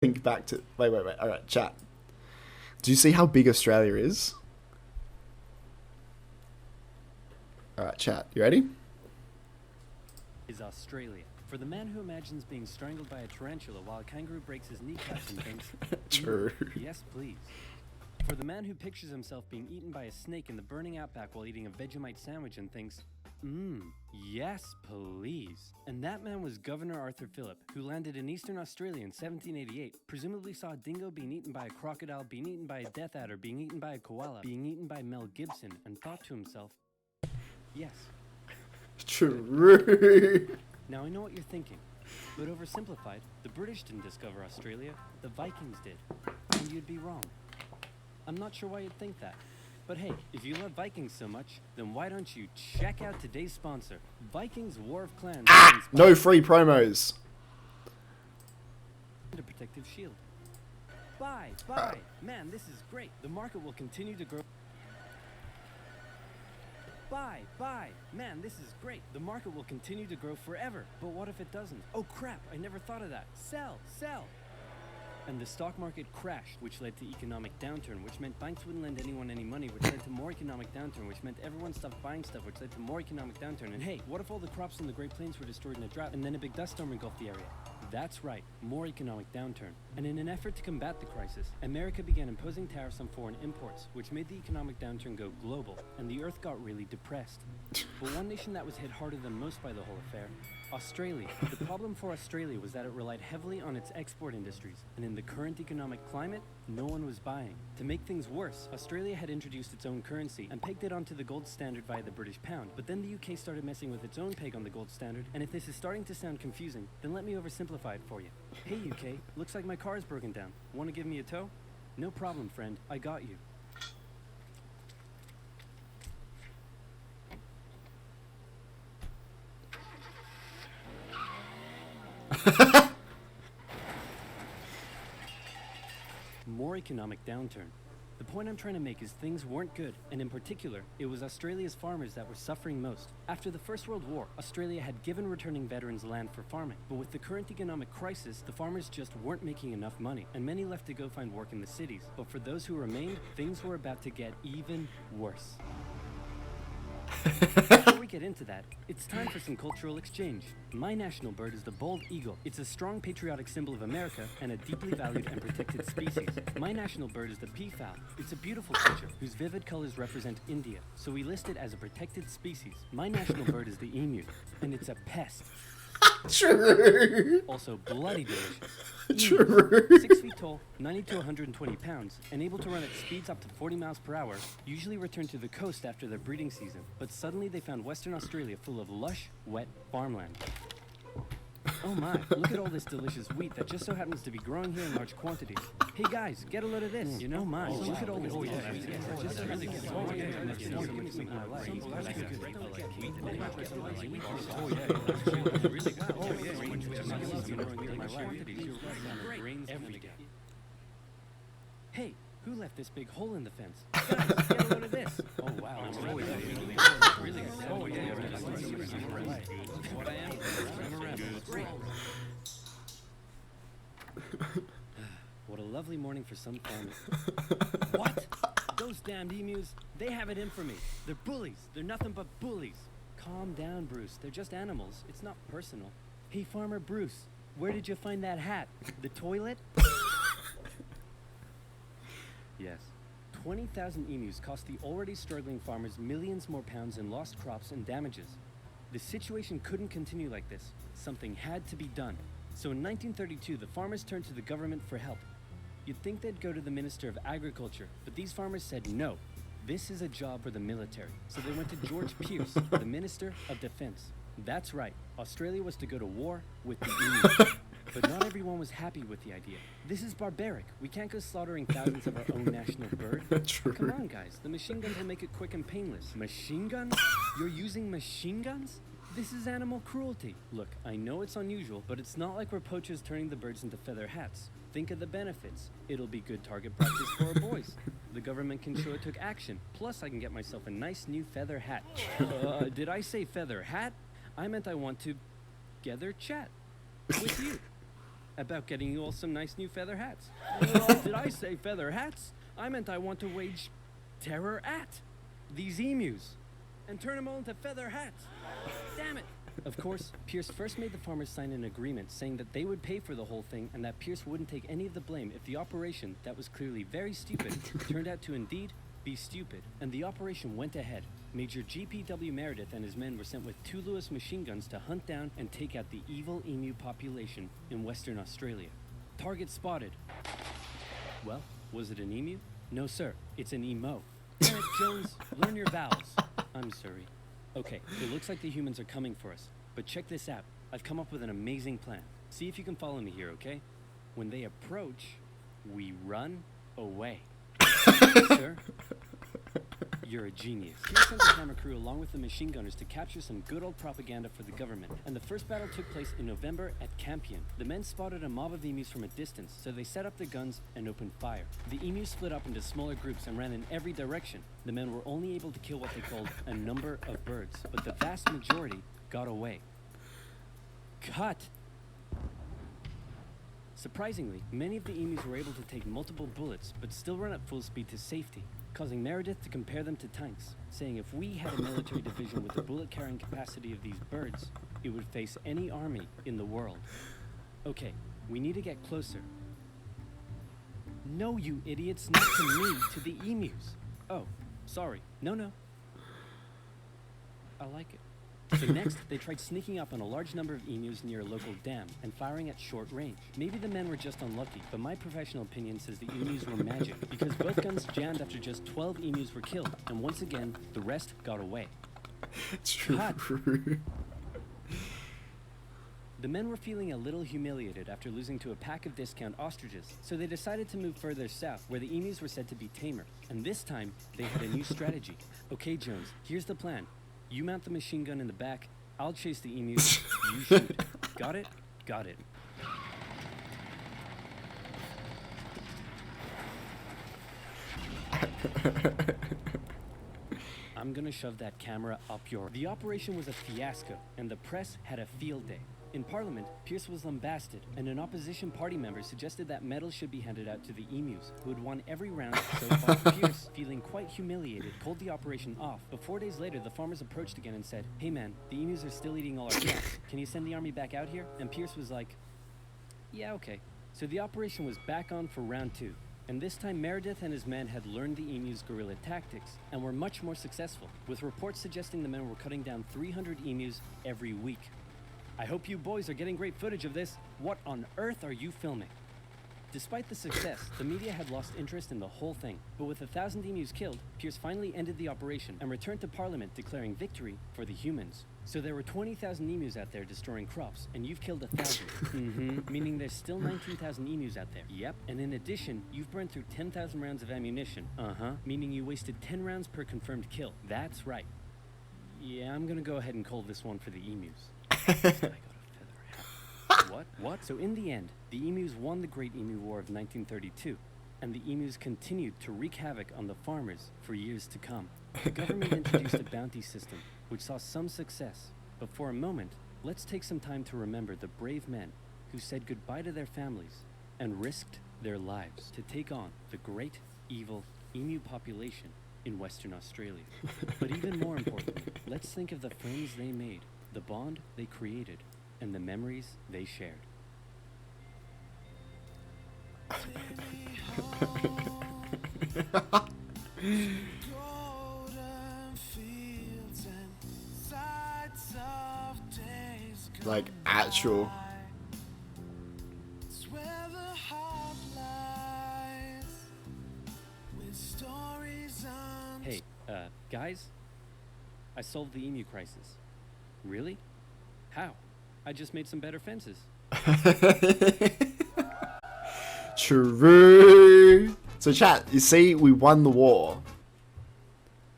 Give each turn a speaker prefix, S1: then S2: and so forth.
S1: think back to... Wait. Alright, chat. Do you see how big Australia is? Alright, chat. You ready?
S2: Is Australia. For the man who imagines being strangled by a tarantula while a kangaroo breaks his kneecaps and thinks,
S1: True.
S2: yes, please. For the man who pictures himself being eaten by a snake in the burning outback while eating a Vegemite sandwich and thinks, yes, please. And that man was Governor Arthur Phillip, who landed in eastern Australia in 1788, presumably saw a dingo being eaten by a crocodile, being eaten by a death adder, being eaten by a koala, being eaten by Mel Gibson, and thought to himself, yes.
S1: True.
S2: Now I know what you're thinking, but oversimplified, the British didn't discover Australia, the Vikings did, and you'd be wrong. I'm not sure why you'd think that, but hey, if you love Vikings so much, then why don't you check out today's sponsor, Vikings War of Clans.
S1: No free promos.
S2: A protective shield. Buy, man, this is great. The market will continue to grow. Buy, man, this is great. The market will continue to grow forever. But what if it doesn't? Oh crap, I never thought of that. Sell. And the stock market crashed, which led to economic downturn, which meant banks wouldn't lend anyone any money, which led to more economic downturn, which meant everyone stopped buying stuff, which led to more economic downturn. And hey, what if all the crops in the Great Plains were destroyed in a drought and then a big dust storm engulfed the area? That's right, more economic downturn. And in an effort to combat the crisis, America began imposing tariffs on foreign imports, which made the economic downturn go global, and the earth got really depressed. But one nation that was hit harder than most by the whole affair, Australia. The problem for Australia was that it relied heavily on its export industries, and in the current economic climate, no one was buying. To make things worse, Australia had introduced its own currency and pegged it onto the gold standard via the British pound, but then the UK started messing with its own peg on the gold standard, and if this is starting to sound confusing, then let me oversimplify it for you. Hey UK, looks like my car is broken down. Want to give me a tow? No problem, friend, I got you. More economic downturn. The point I'm trying to make is things weren't good, and in particular, it was Australia's farmers that were suffering most. After the First World War, Australia had given returning veterans land for farming, but with the current economic crisis, the farmers just weren't making enough money, and many left to go find work in the cities. But for those who remained, things were about to get even worse. Before we get into that, it's time for some cultural exchange. My national bird is the bald eagle. It's a strong patriotic symbol of America and a deeply valued and protected species. My national bird is the peafowl. It's a beautiful creature whose vivid colors represent India, so we list it as a protected species. My national bird is the emu, and it's a pest.
S1: True.
S2: Also bloody delicious.
S1: True.
S2: 6 feet tall, 90 to 120 pounds, and able to run at speeds up to 40 miles per hour, usually return to the coast after their breeding season. But suddenly they found Western Australia full of lush, wet farmland. Oh my, look at all this delicious wheat that just so happens to be growing here in large quantities. Hey guys, get a load of this. You know, look at all this delicious wheat that just so happens to be Hey, who left this big hole in the fence? Guys, get a load of this. Oh wow. What a lovely morning for some farmers. What? Those damned emus, they have it in for me. They're bullies. They're nothing but bullies. Calm down, Bruce. They're just animals. It's not personal. Hey, Farmer Bruce, where did you find that hat? The toilet? Yes. 20,000 emus cost the already struggling farmers millions more pounds in lost crops and damages. The situation couldn't continue like this. Something had to be done. So in 1932, the farmers turned to the government for help. You'd think they'd go to the Minister of Agriculture, but these farmers said no. This is a job for the military. So they went to George Pierce, the Minister of Defense. That's right, Australia was to go to war with the emu. But not everyone was happy with the idea. This is barbaric. We can't go slaughtering thousands of our own national bird.
S1: True.
S2: Come on, guys. The machine guns will make it quick and painless. Machine guns? You're using machine guns? This is animal cruelty. Look, I know it's unusual, but it's not like we're poachers turning the birds into feather hats. Think of the benefits. It'll be good target practice for our boys. The government can show it took action. Plus, I can get myself a nice new feather hat. Did I say feather hat? I meant I want to... together chat with you. About getting you all some nice new feather hats. Well, did I say feather hats? I meant I want to wage terror at these emus and turn them all into feather hats. Damn it. Of course, Pierce first made the farmers sign an agreement saying that they would pay for the whole thing and that Pierce wouldn't take any of the blame if the operation, that was clearly very stupid, turned out to indeed be stupid. And the operation went ahead. Major G.P.W. Meredith and his men were sent with 2 Lewis machine guns to hunt down and take out the evil emu population in Western Australia. Target spotted. Well, was it an emu? No, sir. It's an emo. Damn it, Jones, learn your vowels. I'm sorry. Okay, it looks like the humans are coming for us. But check this out. I've come up with an amazing plan. See if you can follow me here, okay? When they approach, we run away. Sir, you're a genius. Pierce sent the camera crew along with the machine gunners to capture some good old propaganda for the government. And the first battle took place in November at Campion. The men spotted a mob of emus from a distance, so they set up their guns and opened fire. The emus split up into smaller groups and ran in every direction. The men were only able to kill what they called a number of birds, but the vast majority got away. Cut! Surprisingly, many of the emus were able to take multiple bullets, but still run at full speed to safety, causing Meredith to compare them to tanks, saying if we had a military division with the bullet-carrying capacity of these birds, it would face any army in the world. Okay, we need to get closer. No, you idiots, not to me, to the emus. Oh, sorry. No. I like it. So next, they tried sneaking up on a large number of emus near a local dam and firing at short range. Maybe the men were just unlucky, but my professional opinion says the emus were magic, because both guns jammed after just 12 emus were killed, and once again, the rest got away.
S1: True.
S2: The men were feeling a little humiliated after losing to a pack of discount ostriches, so they decided to move further south, where the emus were said to be tamer. And this time, they had a new strategy. Okay, Jones, here's the plan. You mount the machine gun in the back, I'll chase the emus, you shoot. Got it? Got it. I'm gonna shove that camera up your... The operation was a fiasco, and the press had a field day. In Parliament, Pierce was lambasted, and an opposition party member suggested that medals should be handed out to the emus, who had won every round so far. Pierce, feeling quite humiliated, called the operation off. But 4 days later, the farmers approached again and said, "Hey man, the emus are still eating all our crops. Can you send the army back out here?" And Pierce was like, "Yeah, okay." So the operation was back on for round 2. And this time Meredith and his men had learned the emus' guerrilla tactics and were much more successful, with reports suggesting the men were cutting down 300 emus every week. I hope you boys are getting great footage of this. What on earth are you filming? Despite the success, the media had lost interest in the whole thing. But with 1,000 emus killed, Pierce finally ended the operation and returned to Parliament declaring victory for the humans. So there were 20,000 emus out there destroying crops, and you've killed 1,000. Meaning there's still 19,000 emus out there. Yep. And in addition, you've burned through 10,000 rounds of ammunition. Meaning you wasted 10 rounds per confirmed kill. That's right. Yeah, I'm gonna go ahead and call this one for the emus. I got a feather hat. What? So in the end, the emus won the Great Emu War of 1932, and the emus continued to wreak havoc on the farmers for years to come. The government introduced a bounty system, which saw some success. But for a moment, let's take some time to remember the brave men who said goodbye to their families and risked their lives to take on the great, evil emu population in Western Australia. But even more importantly, let's think of the friends they made, the bond they created, and the memories they shared.
S1: Like actual.
S2: Hey, guys? I solved the emu crisis. Really? How? I just made some better fences.
S1: True. So chat, you see, we won the war.